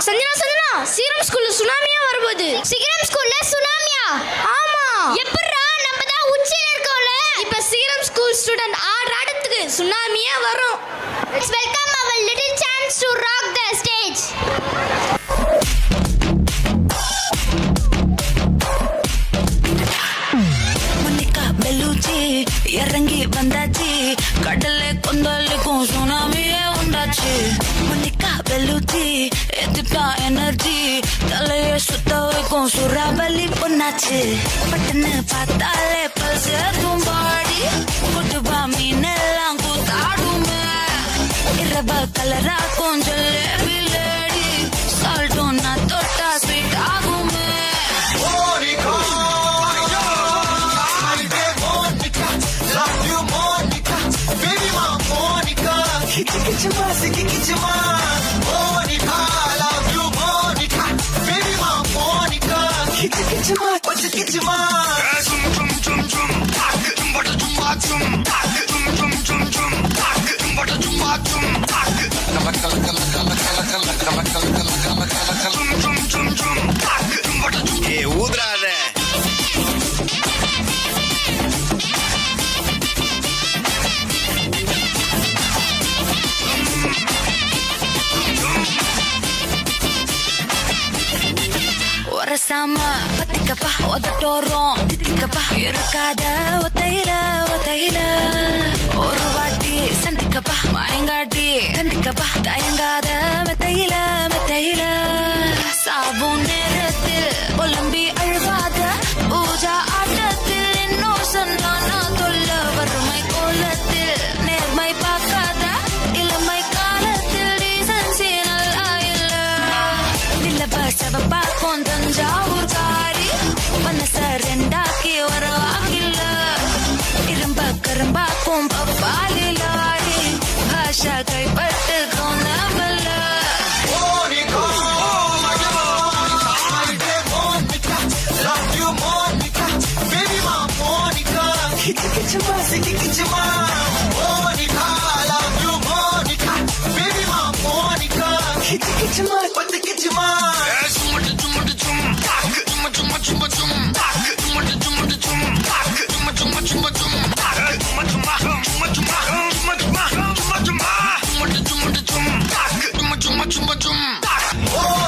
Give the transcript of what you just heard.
Sanjana Sanjana, serum ஸ்கூல்ல சுனாமியா வரப்போகுது. Serum ஸ்கூல்ல சுனாமியா? ஆமா. எப்பறா? நம்ம தான் உச்சில இருக்கோம்ல. இப்ப சீரம் ஸ்கூல் ஸ்டூடண்ட் ஆடுற இடத்துக்கு சுனாமியா வரும். Let's welcome our little chance to rock the stage. மன்னிக்கா பெல்லூச்சி இறங்கி வந்தாச்சு, கடல்ல கொந்தளிக்கும் சுனாமியே உண்டாச்சு. மன்னிக்கா பெல்லூச்சி எதிர்ப்பா எனர்ஜி, தலைய சுத்த வைக்கும் சூறாவளி பொண்ணாச்சு. பட்டுன்னு பார்த்தாலே பல்ஸ் தும்பாடி, கொட்டுபா மீனெல்லாம் கூத்தாடுமே. இரவ கலரா கொஞ்சம் லேடி, சால்ட்டும் நான் தொட்டா ஸ்வீட் ஆகுமே. Kichima, kichima, Monica, love you, Monica, baby, my Monica. Kichima, what's the kichima? Zum zum zum zum, tak, zum bata zum zum, tak, zum zum zum zum, tak, zum bata zum tak. Kala kala kala kala kala kala kala kala kala kala kala. Zum zum zum zum, tak, zum bata zum. Hey, udrade. ஒரசாம பத்திக்கப்பா ஒதட்டோரம் தித்திக்கப்பா, இருக்காத ஒத்தையில ஒத்தையில. ஒரு வாட்டி சந்திக்கப்பா மயங்காட்டி கண்டிக்கப்பா, தயங்காத மெத்தையில மெத்தையில. சாபும் நேரத்தில் ஒலம்பி அழுவாத, பூஜா ஆட்டத்தில் இன்னும் சொன்னா தொல்ல. வறுமை கோலத்தில் நேர்மை பார்க்காத, இளமை காலத்தில் டீசன்சி நல்லா இல்ல. நிலவ செவப்பாக்கும் தஞ்சாவூர் காரி, மனச ரெண்டாக்கி வரவாகில்ல. இரும்ப கரும்பாக்கும் பப்பாலி லாரி, பாஷா கைப்பட்டுக்கும் நம்பல. Monica, love you, Monica, baby, my Monica. Kichima, kichima, Monica, love you, Monica, baby, my Monica. Kichima, what's the kichima? Oh!